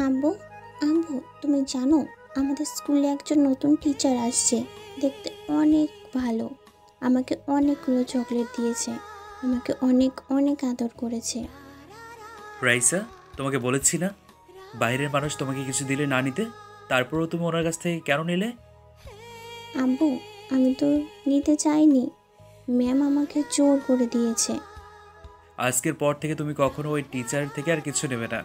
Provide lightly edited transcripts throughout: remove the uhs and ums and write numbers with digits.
আব্বু, আব্বু তুমি জানো আমাদের স্কুলে একজন নতুন টিচার আসছে। দেখতে অনেক ভালো। আমাকে অনেকগুলো চকলেট দিয়েছে। আমাকে অনেক অনেক আদর করেছে। রাইসা, তোমাকে বলেছি না বাইরের মানুষ তোমাকে কিছু দিলে না নিতে? তারপরেও তুমি ওনার কাছ থেকে কেন নিলে? আব্বু, আমি তো নিতে চাইনি। ম্যাম আমাকে জোর করে দিয়েছে। আজকের পর থেকে তুমি কখনো ওই টিচার থেকে আর কিছু নেবে না।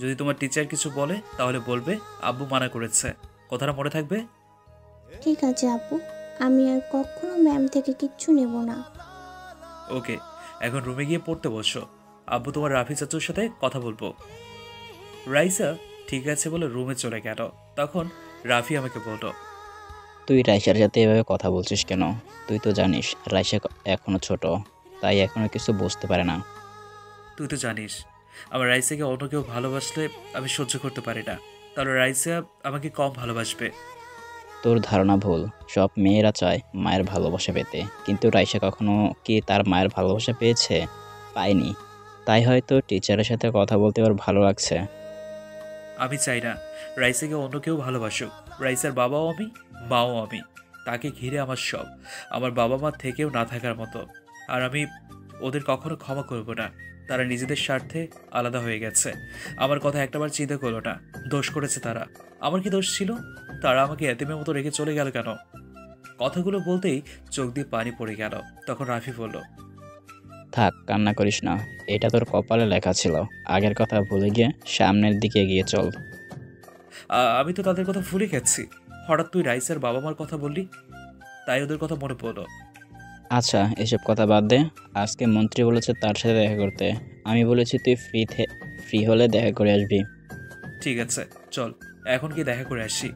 যদি তোমার টিচার কিছু বলে তাহলে বলবে আব্বু মানা করেছে। কথাটা মনে থাকবে? ঠিক আছে আব্বু, আমি আর কখনো ম্যাম থেকে কিচ্ছু নেব না। ওকে, এখন রুমে গিয়ে পড়তে বসো। আব্বু তোমার রাফি চাচুর সাথে কথা বলবো। রাইসা ঠিক আছে বলে রুমে চলে গেল। তখন রাফি আমাকে বলল, তুই রাইসার সাথে এভাবে কথা বলছিস কেন? তুই তো জানিস রাইসা এখনো ছোট, তাই এখনো কিছু বুঝতে পারে না। তুই তো জানিস আমার রাইসাকে অন্য কেউ ভালোবাসলে আমি সহ্য করতে পারি না। তাহলে রাইসা আমাকে কম ভালোবাসবে? তোর ধারণা ভুল। সব মেয়েরা চায় মায়ের ভালোবাসা পেতে, কিন্তু রাইসা কখনো কি তার মায়ের ভালোবাসা পেয়েছে? পায়নি। তাই হয়তো টিচারের সাথে কথা বলতে ওর ভালো লাগছে। আমি চাই না রাইসাকে অন্য কেউ ভালোবাসুক। রাইসার বাবাও আমি, মাও আমি। তাকে ঘিরে আমার সব। আমার বাবা মা থেকেও না থাকার মতো। আর আমি ওদের কখনো ক্ষমা করব না। তারা নিজেদের স্বার্থে আলাদা হয়ে গেছে। আমার কথা একটাবার চিন্তা করলো না। দোষ করেছে তারা। আমার কি দোষ ছিল? তারা আমাকে এতিমের মতো রেখে চলে গেল কেন? কথাগুলো বলতেই চোখ দিয়ে পানি পড়ে গেল। তখন রাফি বলল, থাক, কান্না করিস না। এটা তোর কপালে লেখা ছিল। আগের কথা ভুলে গিয়ে সামনের দিকে এগিয়ে চল। আমি তো তাদের কথা ভুলে গেছি। হঠাৎ তুই রাইসার বাবা মার কথা বললি, তাই ওদের কথা মনে পড়লো। আচ্ছা, এসব কথা বাদ দে। আজকে মন্ত্রী বলেছে তার সাথে দেখা করতে। আমি বলেছি তুই ফ্রি হলে দেখা করে আসবি। ঠিক আছে, চল এখন কি দেখা করে আসি।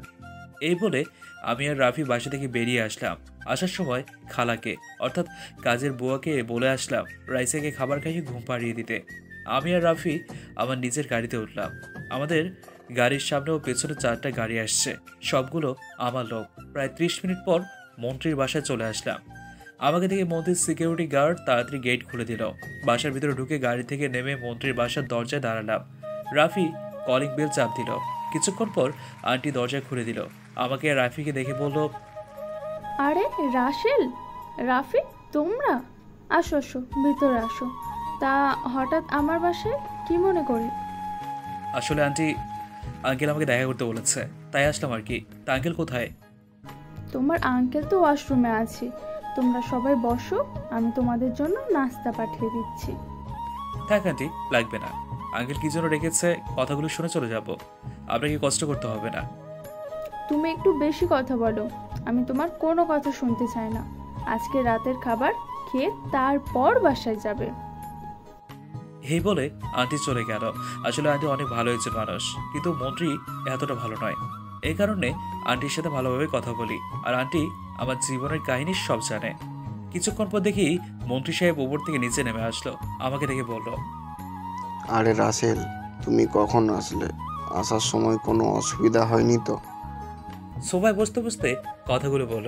এই বলে আমি আর রাফি বাসা থেকে বেরিয়ে আসলাম। আসার সময় খালাকে, অর্থাৎ কাজের বুয়াকে বলে আসলাম রাইসাকে খাবার খাইয়ে ঘুম পাড়িয়ে দিতে। আমি আর রাফি আমার নিজের গাড়িতে উঠলাম। আমাদের গাড়ির সামনে ও পেছনে 4টা গাড়ি আসছে। সবগুলো আমার লোক। প্রায় 30 মিনিট পর মন্ত্রীর বাসায় চলে আসলাম। আমাকে দেখে মন্ত্রীর সিকিউরিটি গার্ড তাড়াতাড়ি গেট খুলে দিল। বাসার ভিতরে ঢুকে গাড়ি থেকে নেমে মন্ত্রীর বাসার দরজায় দাঁড়ালাম। রাফি কলিং বেল চাপ দিল। কিছুক্ষণ পর আন্টি দরজা খুলে দিল। আমাকে আর রাফিকে দেখে বলল, আরে রাসেল, রাফি, তোমরা আসো আসো, ভিতরে আসো। তা হঠাৎ আমার বাসায় কি মনে করে? আসলে আন্টি, আঙ্কেল আমাকে দেখা করতে বলেছে, তাই আসলাম আর কি। তা আঙ্কেল কোথায়? তোমার আঙ্কেল তো ওয়াশরুমে আছে। তোমরা সবাই বসো, আমি তোমাদের জন্য নাস্তা পাঠিয়ে দিচ্ছি। থাক আন্টি, লাগবে না। আঙ্কেল কি জন্য রেখেছে কথাগুলো শুনে চলে যাব। আপনাকে কষ্ট করতে হবে না। তুমি একটু বেশি কথা বলো। আমি তোমার কোনো কথা শুনতে চাই না। আজকে রাতের খাবার খেয়ে তারপর বাসায় যাবে। এই বলে আন্টি চলে গেল। আসলে আন্টি অনেক ভালো একজন মানুষ, কিন্তু মন্ত্রী এতটা ভালো নয়। এই কারণে আন্টির সাথে ভালোভাবে কথা বলি। আর আন্টি আমার জীবনের কাহিনী সব জানে। কিছুক্ষণ পর দেখি মন্ত্রী সাহেব উপর থেকে নিচে নেমে আসলো। আমাকে দেখে বলল, আরে রাসেল, তুমি কখন আসলে? আসার সময় কোনো অসুবিধা হয়নি তো? সোফায় বসতে বসতে কথাগুলো বলল,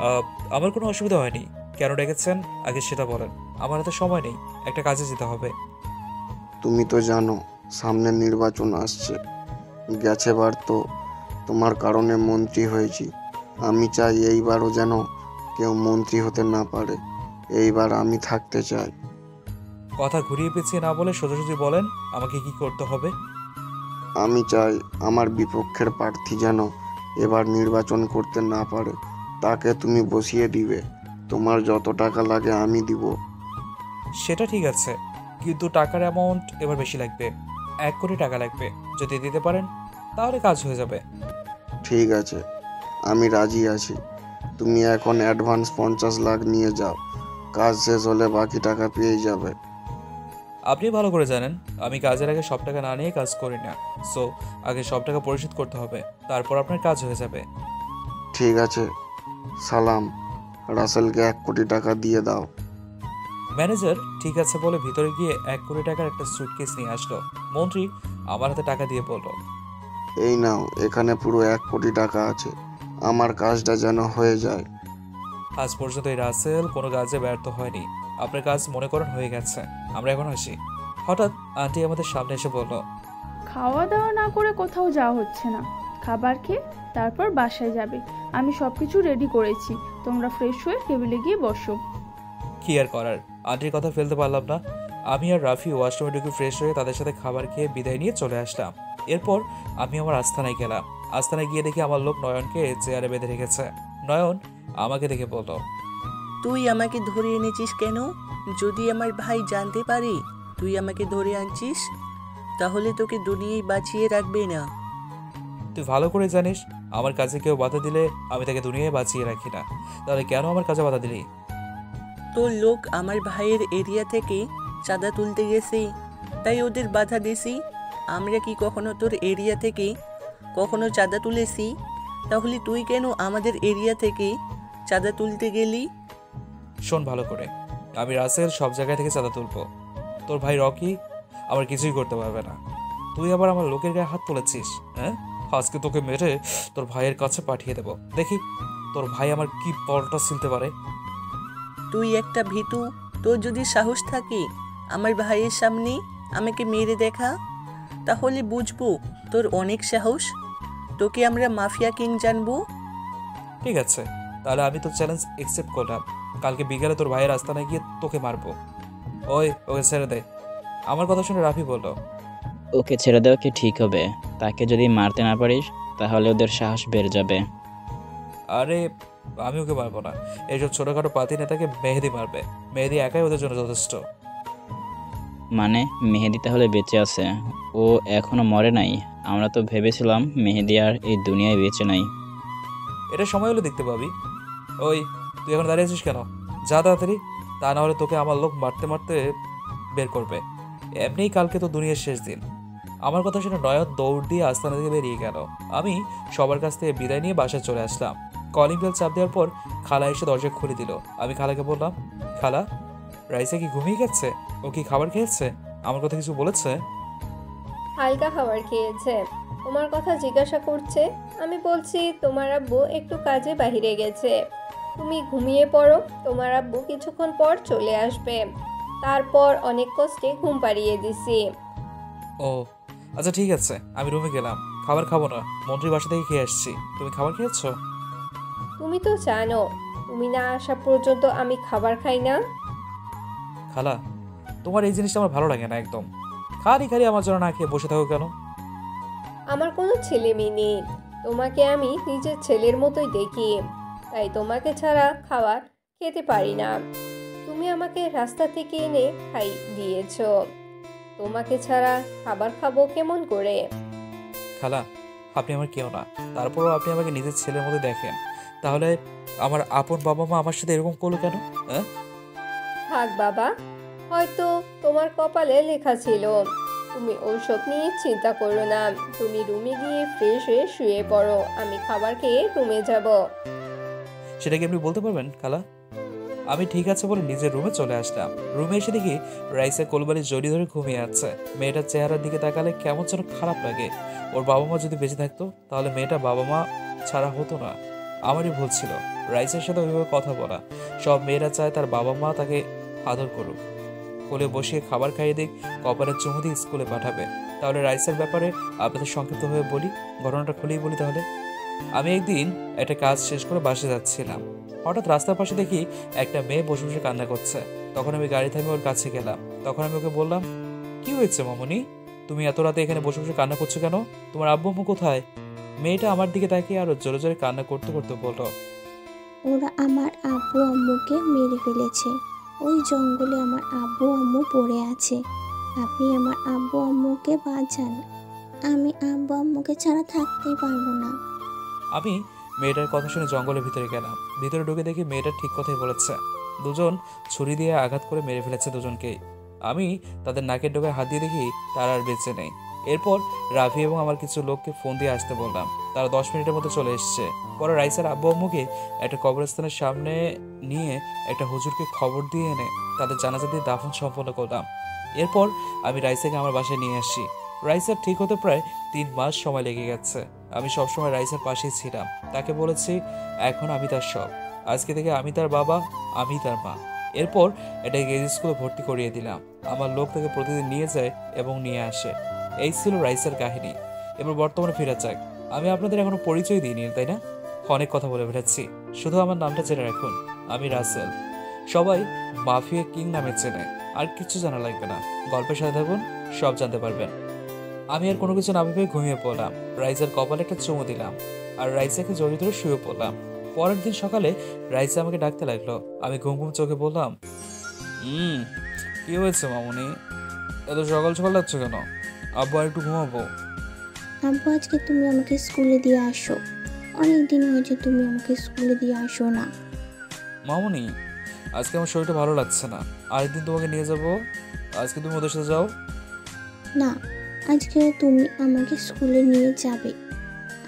"আহ, আমার কোনো অসুবিধা হয়নি। কেন ডেকেছেন আগে সেটা বলেন। আমার হাতে সময় নেই, একটা কাজে যেতে হবে।" তুমি তো জানো সামনে নির্বাচন আসছে। গেছেবার তো তোমার কারণে মন্ত্রী হয়েছি। আমি চাই এইবারও যেন কেউ মন্ত্রী হতে না পারে। এইবার আমি থাকতে চাই। কথা ঘুরিয়ে পেঁচিয়ে না বলে সোজাসুজি বলেন আমাকে কি করতে হবে। আমি চাই আমার বিপক্ষের প্রার্থী যেন এবার নির্বাচন করতে না পারে। তাকে তুমি বসিয়ে দিবে। তোমার যত টাকা লাগে আমি দিব। সেটা ঠিক আছে, কিন্তু টাকার অ্যামাউন্ট এবার বেশি লাগবে। 1 কোটি টাকা লাগবে। যদি দিতে পারেন তাহলে কাজ হয়ে যাবে। ঠিক আছে, আমি রাজি আছি। তুমি এখন অ্যাডভান্স 50 লাখ নিয়ে যাও। কাজ শেষ হলে বাকি টাকা পেয়ে যাবে। আপনি ভালো করে জানেন আমি কাজের আগে সব টাকা না নিয়ে কাজ করি না। সো আগে সব টাকা পরিশোধ করতে হবে, তারপর আপনার কাজ হয়ে যাবে। ঠিক আছে, সালাম। রাসেলকে 1 কোটি টাকা দিয়ে দাও। ম্যানেজার ঠিক আছে বলে ভিতরে গিয়ে 1 কোটি টাকার একটা সুটকেস নিয়ে আসলো। মন্ত্রী আমার হাতে টাকা দিয়ে বলল, এই নাও, এখানে পুরো 1 কোটি টাকা আছে। আমার কাজটা যেন হয়ে যায়। আজ পর্যন্ত এই রাসেল কোনো কাজে ব্যর্থ হয়নি। আপনার কাজ মনে করেন হয়ে গেছে। আমরা এখন আসি। হঠাৎ আন্টি আমাদের সামনে এসে বলল, খাওয়া দাওয়া না করে কোথাও যাওয়া হচ্ছে না। খাবার খেয়ে তারপর বাসায় যাবে। আমি সব কিছু রেডি করেছি, তোমরা ফ্রেশ হয়ে টেবিলে গিয়ে বসো। কি আর করার, আন্টির কথা ফেলতে পারলাম না। আমি আর রাফি ওয়াশরুমে ঢুকে ফ্রেশ হয়ে তাদের সাথে খাবার খেয়ে বিদায় নিয়ে চলে আসলাম। এরপর আমি আমার আস্তানায় গেলাম। আস্তানায় গিয়ে দেখি আমার লোক নয়নকে চেয়ারে বেঁধে রেখেছে। নয়ন আমাকে দেখে বলল, তুই আমাকে ধরে এনেছিস কেন? যদি আমার ভাই জানতে পারে তুই আমাকে ধরে আনছিস, তাহলে তোকে দুনিয়ায় বাঁচিয়ে রাখবে না। তুই ভালো করে জানিস আমার কাছে কেউ বাধা দিলে আমি তাকে দুনিয়ায় বাঁচিয়ে রাখি না। তাহলে কেন আমার কাছে বাধা দিলি? তোর লোক আমার ভাইয়ের এরিয়া থেকে চাঁদা তুলতে গেছে, তাই ওদের বাধা দিছি। আমরা কি কখনো তোর এরিয়া থেকে কখনো চাঁদা তুলেছি? তাহলে তুই কেন আমাদের এরিয়া থেকে চাঁদা তুলতে গেলি? শোন ভালো করে, আমি রাসেল সব জায়গায় থেকে চাঁদা তুলবো। তোর ভাই রকি আমার কিছুই করতে পারবে না। তুই আবার আমার লোকের গায়ে হাত তুলেছিস। হ্যাঁ, আজকে তোকে মেরে তোর ভাইয়ের কাছে পাঠিয়ে দেবো। দেখি তোর ভাই আমার কি পলটা ছিলতে পারে। তুই একটা ভীতু। তোর যদি সাহস থাকে আমার ভাইয়ের সামনে আমাকে মেরে দেখা, তাহলে বুঝবো তোর অনেক সাহস। তোকে আমরা মাফিয়া কিং জানবো। ঠিক আছে, তাহলে আমি তোর চ্যালেঞ্জ অ্যাকসেপ্ট করলাম। কালকে বিকেলে তোর ভাইয়ের আস্তানায় গিয়ে তোকে মারবো। ওকে ছেড়ে দে। আমার কথা শুনে রাফি বলল, ওকে ছেড়ে দেওয়া কি ঠিক হবে? তাকে যদি মারতে না পারিস তাহলে ওদের সাহস বেড়ে যাবে। আরে আমি ওকে মারবো না। এইসব ছোটখাটো পাতি নেতাকে মেহেদি মারবে। মেহেদি একাই ওদের জন্য যথেষ্ট। মানে মেহেদি তাহলে বেঁচে আছে? ও এখনো মরে নাই? আমরা তো ভেবেছিলাম মেহেদি আর এই দুনিয়ায় বেঁচে নাই। এটা সময় হলে দেখতে পাবি। তুই এখন দাঁড়িয়ে আছিস কেন? যা তাড়াতাড়ি, তা না হলে তোকে আমার লোক মারতে মারতে বের করবে। এমনিই কালকে তো দুনিয়ার শেষ দিন। আমার কথা শুনে নয়ন দৌড় দিয়ে আস্তানা থেকে বেরিয়ে গেল। আমি সবার কাছ থেকে বিদায় নিয়ে বাসায় চলে আসলাম। কলিং বেল চাপ দেওয়ার পর খালা এসে দরজা খুলে দিল। আমি খালাকে বললাম, খালা, রাইসা কি ঘুমিয়ে গেছে? ও কি খাবার খেয়েছে? আমার কথা কিছু বলেছে? হালকা খাবার খেয়েছে, তোমার কথা জিজ্ঞাসা করছে। আমি বলছি তোমার আব্বু একটু কাজে বাইরে গেছে, তুমি ঘুমিয়ে পড়ো, তোমার আব্বু কিছুক্ষণ পর চলে আসবে। তারপর অনেক কষ্টে ঘুম পাড়িয়ে দিছি। ও আচ্ছা ঠিক আছে, আমি রুমে গেলাম। খাবার খাবো না, মন্ত্রীর বাসা থেকে খেয়ে আসছি। তুমি খাবার খেয়েছো? তুমি তো জানো তুমি না আসা পর্যন্ত আমি খাবার খাই না। খালা, তোমার এই জিনিসটা আমার ভালো লাগে না একদম। খালি খালি আমার জন্য না খেয়ে বসে থাকো কেন? আমার কোনো ছেলে মেয়ে নেই, তোমাকে আমি নিজের ছেলের মতোই দেখি, তাই তোমাকে ছাড়া খাবার খেতে পারি না। তুমি আমাকে রাস্তা থেকে এনে খাই দিয়েছ, তোমাকে ছাড়া খাবার খাবো কেমন করে? খালা, আপনি আমার কেউ না, তারপরও আপনি আমাকে নিজের ছেলের মতো দেখেন। তাহলে আমার আপন বাবা মা আমার সাথে এরকম করলো কেন? হ্যাঁ, থাক বাবা, হয়তো তোমার কপালে লেখা ছিল। তুমি ওইসব নিয়ে চিন্তা করো না, তুমি রুমে গিয়ে ফ্রেশ হয়ে শুয়ে পড়ো, আমি খাবার খেয়ে রুমে যাব। সেটা কি আপনি বলতে পারবেন খালা? আমি ঠিক আছে বলে নিজের রুমে চলে আসলাম। রুমে এসে দেখি রাইসা কোলবালি জড়িয়ে ধরে ঘুমিয়ে আছে। মেয়েটার চেহারার দিকে তাকালে কেমন যেন খারাপ লাগে। ওর বাবা মা যদি বেঁচে থাকতো তাহলে মেয়েটা বাবা মা ছাড়া হতো না। আমারই ভুল ছিল রাইসের সাথে ওইভাবে কথা বলা। সব মেয়েরা চায় তার বাবা মা তাকে আদর করুক, কোলে বসিয়ে খাবার খাইয়ে দিক, কপালে চুমু দিয়ে স্কুলে পাঠাবে। তাহলে রাইসের ব্যাপারে আপনাদের সংক্ষিপ্তভাবে বলি, ঘটনাটা খুলেই বলি তাহলে। আমি একদিন একটা কাজ শেষ করে বাসে যাচ্ছিলাম। হঠাৎ রাস্তার পাশে দেখি একটা মেয়ে বসে বসে কান্না করছে। তখন আমি গাড়ি থামিয়ে ওর কাছে গেলাম। তখন আমি ওকে বললাম, কি হয়েছে মামনি, তুমি এত রাতে এখানে বসে বসে কান্না করছো কেন? তোমার আব্বু আম্মু কোথায়? মেয়েটা আমার দিকে তাকিয়ে আরো জোরে জোরে কান্না করতে করতে বলল, ওরা আমার আব্বু আম্মুকে মেরে ফেলেছে। ওই জঙ্গলে আমার আব্বু আম্মু পড়ে আছে। আপনি আমার আব্বু আম্মুকে বাঁচান, আমি আব্বু আম্মুকে ছাড়া থাকতেই পারবো না। আমি মেয়েটার কথা শুনে জঙ্গলের ভিতরে গেলাম। ভিতরে ঢুকে দেখি মেয়েটা ঠিক কথাই বলেছে। দুজন ছুরি দিয়ে আঘাত করে মেরে ফেলেছে দুজনকেই। আমি তাদের নাকের ডোকায় হাত দিয়ে দেখি তারা আর বেঁচে নেই। এরপর রাফি এবং আমার কিছু লোককে ফোন দিয়ে আসতে বললাম। তারা 10 মিনিটের মধ্যে চলে এসছে। পরে রাইসার আব্বু আম্মুকে একটা কবরস্থানের সামনে নিয়ে একটা হুজুরকে খবর দিয়ে এনে তাদের জানাজা দিয়ে দাফন সম্পন্ন করলাম। এরপর আমি রাইসাকে আমার বাসায় নিয়ে আসি। রাইসার ঠিক হতে প্রায় 3 মাস সময় লেগে গেছে। আমি সবসময় রাইসার পাশেই ছিলাম। তাকে বলেছি এখন আমি তার সব। আজকে থেকে আমি তার বাবা, আমি তার মা। এরপর এটা কেজি স্কুলে ভর্তি করিয়ে দিলাম। আমার লোক তাকে প্রতিদিন নিয়ে যায় এবং নিয়ে আসে। এই ছিল রাইসের কাহিনী। এবার বর্তমানে ফিরে যাক। আমি আপনাদের এখনো পরিচয় দিইনি, তাই না? অনেক কথা বলে বেড়াচ্ছি, শুধু আমার নামটা জেনে রাখুন। আমি রাসেল। সবাই মাফিয়া কিং নামে চেনে। আর কিছু জানা লাগবে না, গল্পের সাথে থাকুন, সব জানতে পারবেন। আমি আর কোনো কিছু না ভেবে ঘুমিয়ে পড়লাম। রাইসার কপালে একটা চুমু দিলাম আর রাইসাকে জড়িয়ে ধরে শুয়ে পড়লাম। পরের দিন সকালে রাইসা আমাকে ডাকতে লাগলো। আমি ঘুম ঘুম চোখে বললাম, কি হয়েছে মামুনি, এত সকাল সকাল যাচ্ছ কেন? আব্বু আর একটু ঘুমাবো। আব্বু, আজকে তুমি আমাকে স্কুলে দিয়ে আসো। অনেক দিন হয়েছে তুমি আমাকে স্কুলে দিয়ে আসো না। মামুনি, আজকে আমার শরীরটা ভালো লাগছে না, আরেকদিন তোমাকে নিয়ে যাব। আজকে তুমি ওদের সাথে যাও। না, আজকে তুমি আমাকে স্কুলে নিয়ে যাবে।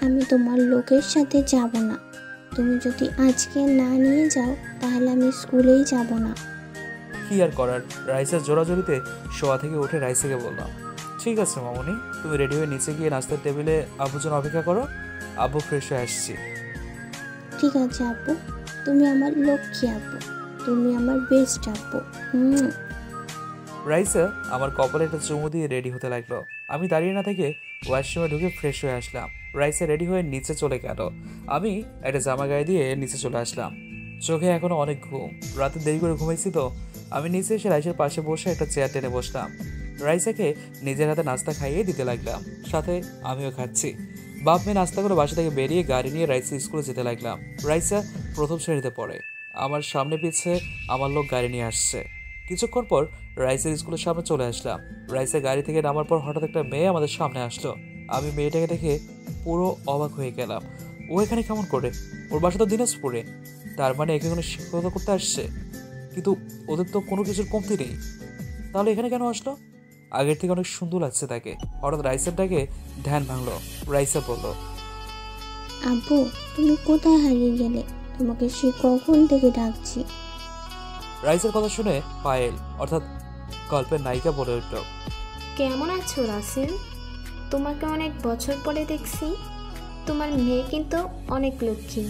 আমি তোমার লোকের সাথে যাব না। তুমি যদি আজকে না নিয়ে যাও তাহলে আমি স্কুলেই যাব না। কি আর করার, রাইসার জোরাজোরিতে শোয়া থেকে উঠে রাইসাকে বললাম, ঠিক আছে মামুনি, তুমি রেডি হয়ে নিচে গিয়ে নাস্তার টেবিলে আব্বুর জন্য অপেক্ষা করো। আব্বু ফ্রেশ হয়ে আসছি। ঠিক আছে আব্বু, তুমি আমার লক্ষ্মী আব্বু, তুমি আমার বেস্ট আব্বু। রাইসা আমার কপালে একটা চুমু দিয়ে রেডি হতে লাগলো। আমি দাঁড়িয়ে না থেকে ওয়াশরুমে ঢুকে ফ্রেশ হয়ে আসলাম। রাইসা রেডি হয়ে নিচে চলে গেল। আমি একটা জামা গায়ে দিয়ে নিচে চলে আসলাম। চোখে এখনো অনেক ঘুম, রাতে দেরি করে ঘুমাইছি তো। আমি নিচে এসে রাইসার পাশে বসে একটা চেয়ার টেনে বসলাম। রাইসাকে নিজের হাতে নাস্তা খাইয়ে দিতে লাগলাম, সাথে আমিও খাচ্ছি। বাপ মেয়ে নাস্তা করে বাসা থেকে বেরিয়ে গাড়ি নিয়ে রাইসা স্কুলে যেতে লাগলাম। রাইসা প্রথম শ্রেণীতে পড়ে। আমার সামনে পিছে আমার লোক গাড়ি নিয়ে আসছে। কিছুক্ষণ পর রাইসের স্কুলের সামনে চলে আসলাম। রাইসের গাড়ি থেকে নামার পর হঠাৎ একটা মেয়ে আমাদের সামনে আসলো। আমি মেয়েটাকে দেখে পুরো অবাক হয়ে গেলাম। ও এখানে কেমন করে? ওর বাসা তো দিনাজপুরে, তার মানে এখানে কোনো শিক্ষকতা করতে আসছে। কিন্তু ওদের তো কোনো কিছুর কমতি নেই, তাহলে এখানে কেন আসলো? আগের থেকে অনেক সুন্দর লাগছে তাকে। হঠাৎ রাইসারটাকে ধ্যান ভাঙলো। রাইসা বলল, আব্বু, তুমি কোথায় হারিয়ে গেলে? তোমাকে সে কখন থেকে ডাকছি। রাইসার কথা শুনে পায়েল অর্থাৎ গল্পের নায়িকা বলে উঠল, কেমন আছো রাসেল? তোমাকে অনেক বছর পরে দেখছি। তোমার মেয়ে কিন্তু অনেক লক্ষ্মী।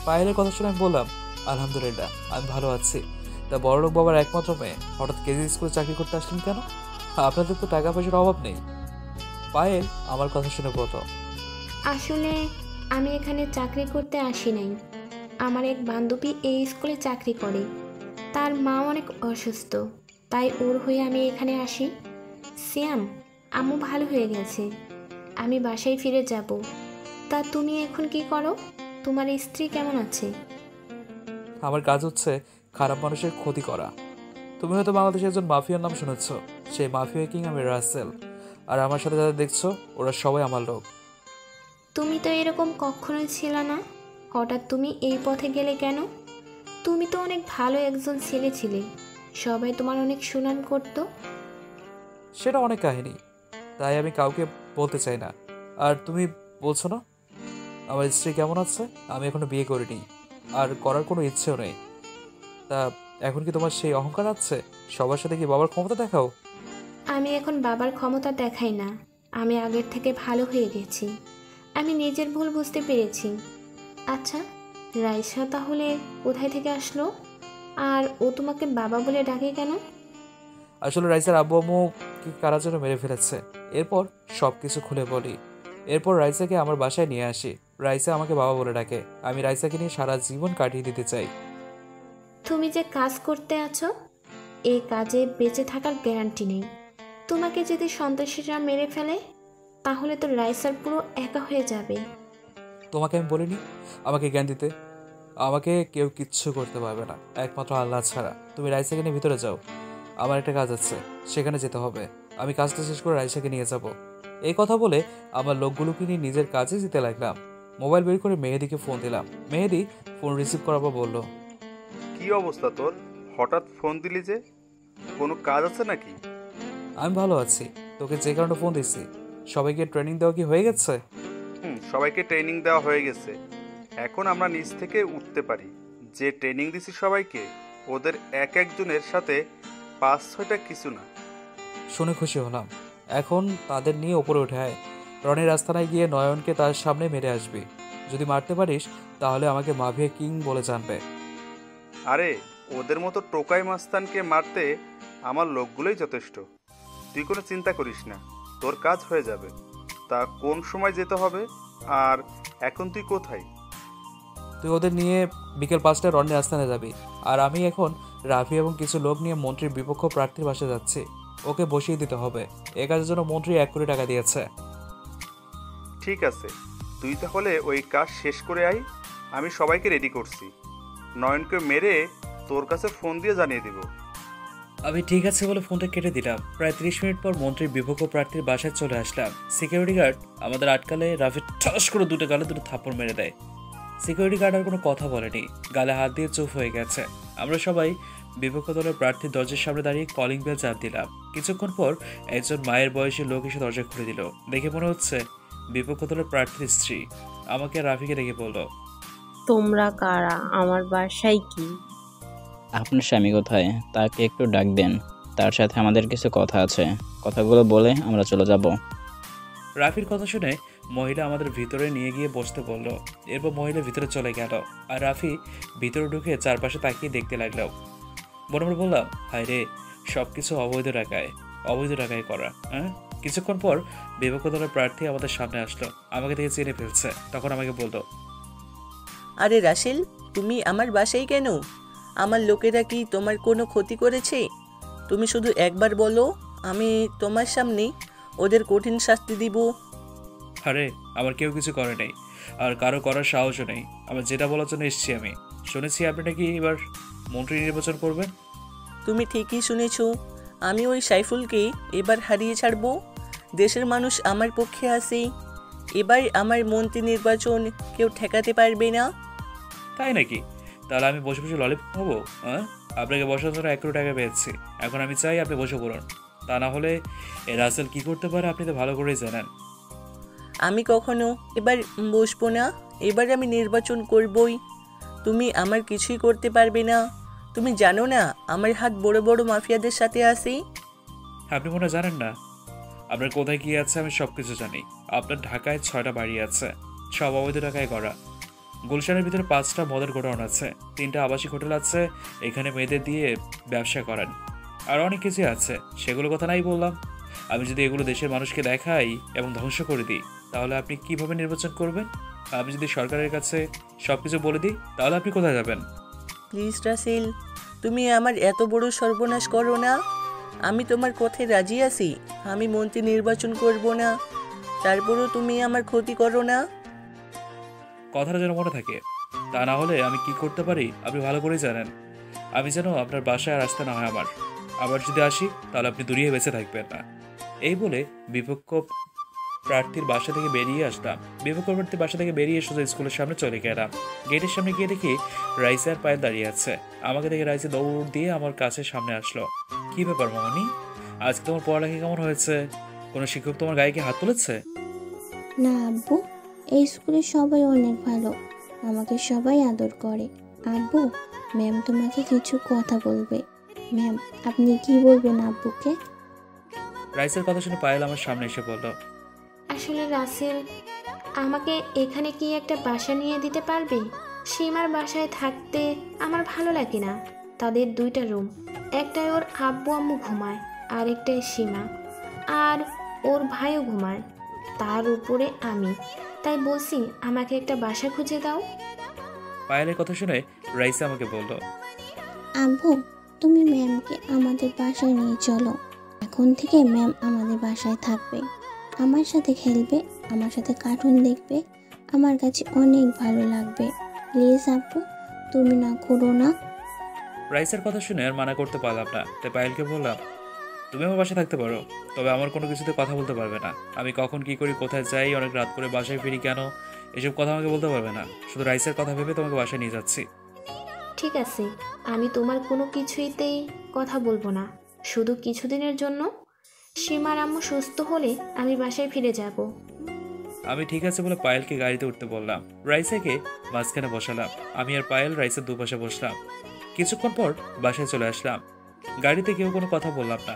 পায়েলের কথা শুনে আমি বললাম, আলহামদুলিল্লাহ, আমি ভালো আছি। তা বড়লোক বাবার একমাত্র মেয়ে হঠাৎ কেজি স্কুলে চাকরি করতে আসলেন কেন? আপনাদের তো টাকা পয়সার অভাব নেই। পায়েল আমার কথা শুনে বলল, আসলে আমি এখানে চাকরি করতে আসি নাই। আমার এক বান্ধবী এই স্কুলে চাকরি করে। তার মা অনেক অসুস্থ, তাই ওর হয়ে আমি এখানে আসি। সিয়াম, আম্মু ভালো হয়ে গেছে, আমি বাসায় ফিরে যাব। তা তুমি এখন কি করো? তোমার স্ত্রী কেমন আছে? আমার কাজ হচ্ছে খারাপ মানুষের ক্ষতি করা। তুমি হয়তো বাংলাদেশের একজন মাফিয়ার নাম শুনেছ। সেই মাফিয়া কিং আমি রাসেল। আর আমার সাথে যাদের দেখছো ওরা সবাই আমার লোক। তুমি তো এরকম কখনোই ছিল না, হঠাৎ তুমি এই পথে গেলে কেন? তুমি তো অনেক ভালো একজন ছেলে ছিলে, সবাই তোমার অনেক সুনাম করতো। সেটা অনেক কাহিনী, তাই আমি কাউকে বলতে চাই না। আর তুমি বলছো না আমার স্ত্রী কেমন আছে? আমি এখনো বিয়ে করিনি, আর করার কোনো ইচ্ছেও নেই। তা এখন কি তোমার সেই অহংকার আছে? সবার সাথে কি বাবার ক্ষমতা দেখাও? আমি এখন বাবার ক্ষমতা দেখাই না, আমি আগের থেকে ভালো হয়ে গেছি। আমি নিজের ভুল বুঝতে পেরেছি। আচ্ছা, রাইসা তাহলে কোথায় থেকে আসলো? আর ও তোমাকে বাবা বলে ডাকে কেন? আসলে রাইসার আব্বু আম্মু কি কারা যেন মেরে ফেলেছে। এরপর সব কিছু খুলে বলি। এরপর রাইসাকে আমার বাসায় নিয়ে আসি। রাইসা আমাকে বাবা বলে ডাকে। আমি রাইসাকে নিয়ে সারা জীবন কাটিয়ে দিতে চাই। তুমি যে কাজ করতে আছো, এই কাজে বেঁচে থাকার গ্যারান্টি নেই। তোমাকে যদি সন্ত্রাসীরা মেরে ফেলে তাহলে তো রাইসার পুরো একা হয়ে যাবে। তোমাকে আমি বলিনি আমাকে জ্ঞান দিতে? আমাকে কেউ কিচ্ছু করতে পারবে না, একমাত্র আল্লাহ ছাড়া। তুমি রাইসাকে নিয়ে ভিতরে যাও, আমার একটা কাজ আছে, সেখানে যেতে হবে। আমি কাজটা শেষ করে রাইসাকে নিয়ে যাব। এই কথা বলে আমার লোকগুলোকে নিয়ে নিজের কাজে যেতে লাগলাম। মোবাইল বের করে মেহেদিকে ফোন দিলাম। মেহেদি ফোন রিসিভ করার পর বলল, কি অবস্থা তোর? হঠাৎ ফোন দিলি যে, কোনো কাজ আছে নাকি? আমি ভালো আছি। তোকে যে কারণে ফোন দিচ্ছি, সবাইকে ট্রেনিং দেওয়া কি হয়ে গেছে? সবাইকে ট্রেনিং দেওয়া হয়ে গেছে। এখন আমরা নিচ থেকে উঠতে পারি। যে ট্রেনিং দিছি সবাইকে, ওদের এক একজনের সাথে 5-6টা কিছু না। শুনে খুশি হলাম। এখন তাদের নিয়ে ওপরে উঠে আয়। রনির আস্তানায় গিয়ে নয়নকে তার সামনে মেরে আসবি। যদি মারতে পারিস তাহলে আমাকে মাভিয়া কিং বলে জানবে। আরে ওদের মতো টোকাই মাস্তানকে মারতে আমার লোকগুলোই যথেষ্ট। তুই কোনো চিন্তা করিস না, তোর কাজ হয়ে যাবে। তা কোন সময় যেতে হবে? আর এখন তুই কোথায়? তুই ওদের নিয়ে বিকেল 5টায় রন্ডে আস্তানে যাবি। আর আমি এখন রাফি এবং কিছু লোক নিয়ে মন্ত্রীর বিপক্ষ প্রার্থীর বাসায় যাচ্ছি। ওকে বসিয়ে দিতে হবে। এ কাজের জন্য মন্ত্রী 1 কোটি টাকা দিয়েছে। ঠিক আছে, তুই তাহলে ওই কাজ শেষ করে আয়। আমি সবাইকে রেডি করছি। নয়নকে মেরে তোর কাছে ফোন দিয়ে জানিয়ে দিব। আমি ঠিক আছে বলে ফোনটা কেটে দিলাম। প্রায় 30 মিনিট পর মন্ত্রীর বিপক্ষ প্রার্থীর বাসায় চলে আসলাম। সিকিউরিটি গার্ড আমাদের আটকালে রাফি ঠাস করে দুটো গালে দুটো থাপ্পড় মেরে দেয়। সিকিউরিটি গার্ড আর কোনো কথা বলেনি, গালে হাত দিয়ে চুপ হয়ে গেছে। আমরা সবাই বিপক্ষ দলের প্রার্থীর দরজার সামনে দাঁড়িয়ে কলিং বেল চাপ দিলাম। কিছুক্ষণ পর একজন মায়ের বয়সী লোক এসে দরজা খুলে দিল। দেখে মনে হচ্ছে বিপক্ষ দলের প্রার্থীর স্ত্রী। আমাকে রাফিকে দেখে বলল, তোমরা কারা? আমার বাসায় কি? আপনার স্বামী কোথায়? তাকে একটু ডাক দেন, তার সাথে আমাদের কিছু কথা আছে। কথাগুলো বলে আমরা চলে যাব। রাফির কথা শুনে মহিলা আমাদের ভিতরে নিয়ে গিয়ে বসতে বলল। এরপর মহিলা ভিতরে চলে গেল আর রাফি ভিতরে ঢুকে চারপাশে তাকিয়ে দেখতে লাগলো। মনে মনে বললাম, হায় রে, সবকিছু অবৈধ টাকায় করা। হ্যাঁ। কিছুক্ষণ পর বিপক্ষ দলের প্রার্থী আমাদের সামনে আসলো। আমাকে দেখে চিনে ফেলছে। তখন আমাকে বলল, আরে রাসেল, তুমি আমার বাসায় কেন? আমার লোকেরা কি তোমার কোনো ক্ষতি করেছে? তুমি শুধু একবার বলো, আমি তোমার সামনে ওদের কঠিন শাস্তি দিব। আরে আমার কেউ কিছু করে নেই, আর কারো করার সাহসও নেই। আমার যেটা বলার জন্য এসেছি। আমি শুনেছি আপনি নাকি এবার মন্ত্রী নির্বাচন করবেন। তুমি ঠিকই শুনেছ, আমি ওই সাইফুলকে এবার হারিয়ে ছাড়বো। দেশের মানুষ আমার পক্ষে আছে। এবার আমার মন্ত্রী নির্বাচন কেউ ঠেকাতে পারবে না। তাই নাকি? তাহলে আমি বসে বসে ললিপপ খাবো? হ্যাঁ, আপনাকে বসার জন্য 1 কোটি টাকা পেয়েছি। এখন আমি চাই আপনি বসে পড়ুন। তা না হলে এই রাসেল কি করতে পারে আপনি তো ভালো করেই জানেন। আমি কখনো এবার বসবো না। এবার আমি নির্বাচন করবই। তুমি আমার কিছুই করতে পারবে না। তুমি জানো না আমার হাত বড় বড় মাফিয়াদের সাথে আছে। আপনি মনে জানেন না আপনার কোথায় কি আছে? আমি সব কিছু জানি। আপনার ঢাকায় 6টা বাড়ি আছে, সব অবৈধ টাকায় করা। গুলশানের ভিতরে 5টা মদের গোডাউন আছে, 3টা আবাসিক হোটেল আছে, এখানে মেয়েদের দিয়ে ব্যবসা করেন। আর অনেক কিছু আছে, সেগুলো কথা নাই বললাম। আমি যদি এগুলো দেশের মানুষকে দেখাই এবং ধ্বংস করে দিই, তাহলে আপনি কিভাবে নির্বাচন করবেন? আমি যদি সরকারের কাছে সব কিছু বলে দিই, তাহলে আপনি কোথায় যাবেন? প্লিজ রাসেল, তুমি আমার এত বড় সর্বনাশ করো না। আমি তোমার কথায় রাজি আছি। আমি মন্ত্রী নির্বাচন করব না, তারপরও তুমি আমার ক্ষতি করো না। কথাটা যেন মনে থাকে। তা না হলে আমি কি করতে পারি আপনি ভালো করেই জানেন। আমি যেন আপনার বাসায় আর আসতে না হয় আমার। আবার যদি আসি তাহলে আপনি দূরিয়ে বেঁচে থাকবেন না। এই বলে বিপক্ষ প্রার্থীর বাসা থেকে বেরিয়ে আসলাম। বিপক্ষ প্রার্থীর বাসা থেকে বেরিয়ে সোজা স্কুলের সামনে চলে গেলাম। গেটের সামনে গিয়ে দেখি রাইসা আর পায়েল দাঁড়িয়ে আছে। আমাকে দেখে রাইসা দৌড় দিয়ে আমার কাছে সামনে আসলো। কি ব্যাপার মামনি, আজকে তোমার পড়ালেখা কেমন হয়েছে? কোনো শিক্ষক তোমার গায়ে কি হাত তুলেছে? না আব্বু, এই স্কুলে সবাই অনেক ভালো, আমাকে সবাই আদর করে। আব্বু, ম্যাম তোমাকে কিছু কথা বলবে। ম্যাম, আপনি কি বলবেন আব্বুকে? রাইসের কথা শুনে পায়েল আমার সামনে এসে বলল, আসলে রাসেল, আমাকে এখানে কি একটা বাসা নিয়ে দিতে পারবে? সীমার বাসায় থাকতে আমার ভালো লাগে না। তাদের 2টা রুম, একটায় ওর আব্বু আম্মু ঘুমায়, আর একটায় সীমা, আর ওর ভাইও ঘুমায়, তার উপরে আমি। তাই বলছি আমাকে একটা বাসা খুঁজে দাও। পায়েলের কথা শুনে রাইসা আমাকে বলল, আব্বু, তুমি ম্যামকে আমাদের বাসায় নিয়ে চলো। এখন থেকে ম্যাম আমাদের বাসায় থাকবে, আমার সাথে খেলবে, আমার সাথে কার্টুন দেখবে। আমার কাছে অনেক ভালো লাগবে। প্লিজ আব্বু, তুমি না করো না। রাইসের কথা শুনে আর মানা করতে পারলাম না। তাই পায়েলকে বললাম, তুমি আমার বাসায় থাকতে পারো, তবে আমার কোনো কিছুতে কথা বলতে পারবে না। আমি কখন কি করি, কোথায় যাই, অনেক রাত করে বাসায় ফিরি কেন, এসব কথা আমাকে বলতে পারবে না। শুধু রাইসের কথা ভেবে তোমাকে বাসায় নিয়ে যাচ্ছি। ঠিক আছে, আমি তোমার কোনো কিছুইতেই কথা বলবো না, শুধু কিছুদিনের জন্য। সীমার আম্মু সুস্থ হলে আমি বাসায় ফিরে যাব। আমি ঠিক আছে বলে পায়েলকে গাড়িতে উঠতে বললাম। রাইসাকে মাঝখানে বসালাম। আমি আর পায়েল রাইসের দুপাশে বসলাম। কিছুক্ষণ পর বাসায় চলে আসলাম। গাড়িতে কেউ কোনো কথা বললাম না।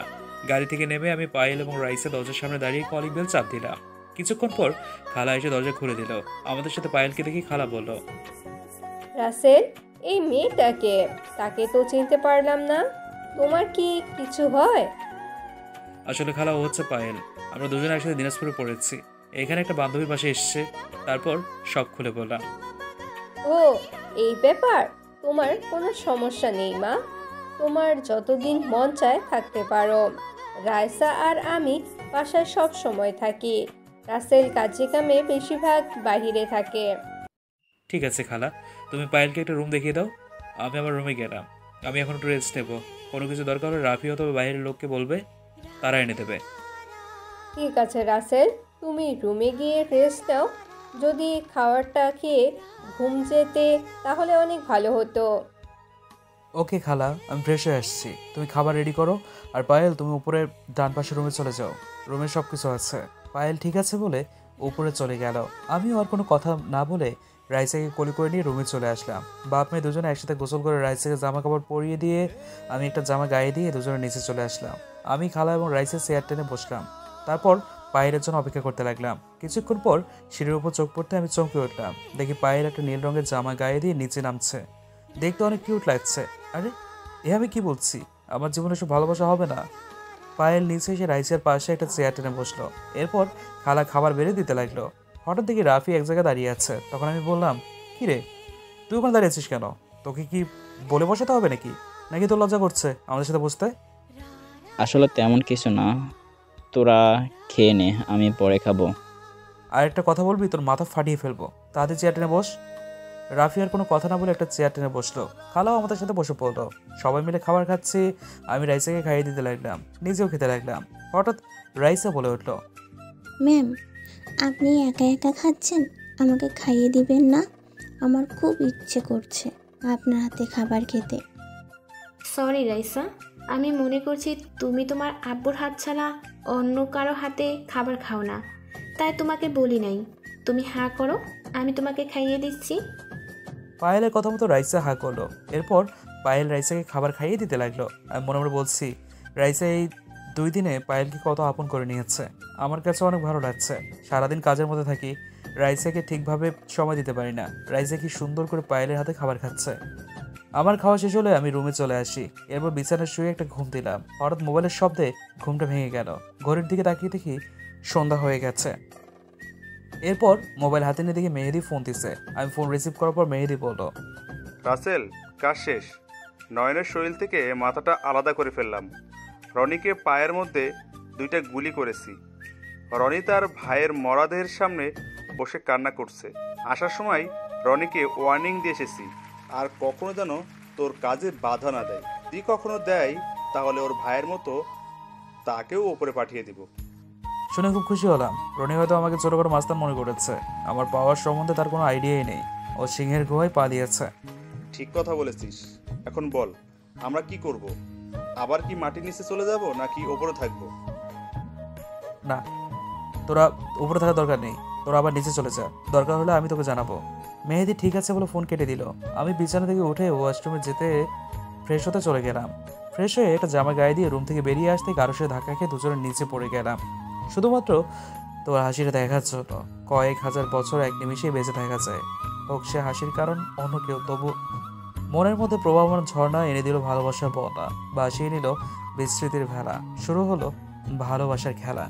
গাড়ি থেকে নেমে আমি পায়েল এবং রাইসের দরজার সামনে দাঁড়িয়ে কলিং বেল চাপ দিলাম। কিছুক্ষণ পর খালা এসে দরজা খুলে দিল। আমাদের সাথে পায়েলকে দেখি খালা বলল, রাসেল, এই মেয়েটাকে, তাকে তো চিনতে পারলাম না। তোমার কি কিছু হয়? আসলে খালা ও হচ্ছে পায়েল। আমরা দুজনে একসাথে দিনাজপুরে পড়েছি। এখানে একটা বান্ধবীর পাশে এসছে, তারপর সব খুলে বললাম। ও, এই ব্যাপার। তোমার কোনো সমস্যা নেই মা, তোমার যতদিন মন চায় থাকতে পারো। রাইসা আর আমি বাসায় সব সময় থাকি, রাসেল কাজে কামে বেশিরভাগ বাহিরে থাকে। ঠিক আছে খালা, তুমি পায়েলকে একটা রুম দেখিয়ে দাও। আমি আমার রুমে গেলাম। আমি এখন একটু রেস্ট নেবো। কোনো কিছু দরকার হলে রাফি অথবা বাইরের লোককে বলবে, তারা এনে দেবে। ঠিক আছে রাসেল, তুমি রুমে গিয়ে রেস্ট নাও। যদি খাবারটা খেয়ে ঘুম যেতে তাহলে অনেক ভালো হতো। ওকে খালা, আমি ফ্রেশ হয়ে আসছি। তুমি খাবার রেডি করো। আর পায়েল, তুমি উপরে ডান পাশের রুমে চলে যাও, রুমে সব কিছু আছে। পায়েল ঠিক আছে বলে উপরে চলে গেল। আমিও আর কোনো কথা না বলে রাইসাকে কোলে করে নিয়ে রুমে চলে আসলাম। বাপ মেয়ে দুজনে একসাথে গোসল করে রাইসাকে জামা কাপড় পরিয়ে দিয়ে আমি একটা জামা গায়ে দিয়ে দুজনে নিচে চলে আসলাম। আমি খালা এবং রাইসের চেয়ার টেনে বসলাম। তারপর পায়েলের জন্য অপেক্ষা করতে লাগলাম। কিছুক্ষণ পর সিঁড়ির উপর চোখ পড়তে আমি চমকে উঠলাম। দেখি পায়েল একটা নীল রঙের জামা গায়ে দিয়ে নিচে নামছে। দেখতে অনেক কিউট লাগছে। আরে, এ আমি কি বলছি? আমার জীবনে সব ভালোবাসা হবে না? পায়েল নিচে এসে রাইসের পাশে একটা চেয়ার টেনে বসলো। এরপর খালা খাবার বেড়ে দিতে লাগলো। হঠাৎ দেখি রাফি এক জায়গায় দাঁড়িয়ে আছে। তখন আমি বললাম, কি রে, তুই ওখানে দাঁড়িয়েছিস কেন? তোকে কি বলে বসাতে হবে নাকি? নাকি তোর লজ্জা করছে আমাদের সাথে বসতে? আসলে তেমন কিছু না, তোরা খেয়ে নে, আমি পরে খাবো। আর একটা কথা বলবি, তোর মাথা ফাটিয়ে ফেলবো। তাদের চেয়ার টেনে বস। রাফি আর কোনো কথা না বলে একটা চেয়ার টেনে বসলো। খালাও আমাদের সাথে বসে পড়লো। সবাই মিলে খাবার খাচ্ছি। আমি রাইসাকে খাইয়ে দিতে লাগলাম, নিজেও খেতে লাগলাম। হঠাৎ রাইসা বলে উঠলো, ম্যাম, আপনি একা একা খাচ্ছেন, আমাকে খাইয়ে দিবেন না? আমার খুব ইচ্ছে করছে আপনার হাতে খাবার খেতে। সরি রাইসা, আমি মনে করছি তুমি তোমার আব্বুর হাত ছাড়া অন্য কারো হাতে খাবার খাও না, তাই তোমাকে বলি নাই। তুমি হাঁ করো, আমি তোমাকে খাইয়ে দিচ্ছি। পায়েলের কথা মতো রাইসা হা করলো। এরপর পায়েল রাইসাকে খাবার খাইয়ে দিতে লাগলো। আমি মনে মনে বলছি, রাইসা এই 2 দিনে পায়েলকে কত আপন করে নিয়েছে। আমার কাছে অনেক ভালো লাগছে। সারাদিন কাজের মধ্যে থাকি, রাইসাকে ঠিকভাবে সময় দিতে পারি না। রাইসা কি সুন্দর করে পায়েলের হাতে খাবার খাচ্ছে। আমার খাওয়া শেষ হলে আমি রুমে চলে আসি। এরপর বিছানায় শুয়ে একটা ঘুম দিলাম। হঠাৎ মোবাইলের শব্দে ঘুমটা ভেঙে গেল। ঘড়ির দিকে তাকিয়ে দেখি সন্ধ্যা হয়ে গেছে। এরপর মোবাইল হাতে নিয়ে দেখি মেহেদি ফোন দিছে। আমি ফোন রিসিভ করার পর মেহেদি বলল, রাসেল, কাজ শেষ। নয়নের শরীর থেকে মাথাটা আলাদা করে ফেললাম। রনিকে পায়ের মধ্যে 2টা গুলি করেছি। রনি তার ভাইয়ের মরাদেহের সামনে বসে কান্না করছে। আসার সময় রনিকে ওয়ার্নিং দিয়ে এসেছি, আর কখনো যেন তোর কাজে বাধা না দেয়। যদি কখনো দেয় তাহলে ওর ভাইয়ের মতো তাকেও ওপরে পাঠিয়ে দিব। শুনে খুব খুশি হলাম। রনি হয়তো আমাকে ছোট বড় মাস্তান মনে করেছে। আমার পাওয়ার সম্বন্ধে তার কোনো আইডিয়াই নেই। ও সিংহের গুহায় পা দিয়েছে। ঠিক কথা বলেছিস। এখন বল, আমরা কি করব? আবার কি মাটির নিচে চলে যাব নাকি ওপরে থাকবো? না, তোরা উপরে থাকার দরকার নেই। তোরা আবার নিচে চলে যা। দরকার হলে আমি তোকে জানাবো। মেহেদি ঠিক আছে বলে ফোন কেটে দিল। আমি বিছানা থেকে উঠে ওয়াশরুমে যেতে ফ্রেশ হতে চলে গেলাম। ফ্রেশ হয়ে একটা জামা গায়ে দিয়ে রুম থেকে বেরিয়ে আসতে কারোর সাথে ধাক্কা খেয়ে দুজনের নিচে পড়ে গেলাম। শুধুমাত্র তোর হাসিটা দেখার জন্য। কয়েক হাজার বছর এক নিমিষেই বেঁচে থাকা যায়। হোক সে হাসির কারণ অন্য কেউ, তবু মনের মধ্যে প্রবাহমান ঝর্ণা এনে দিল ভালোবাসার বন্যা, বাসিয়ে নিল বিস্মৃতির ভেলা। শুরু হলো ভালোবাসার খেলা।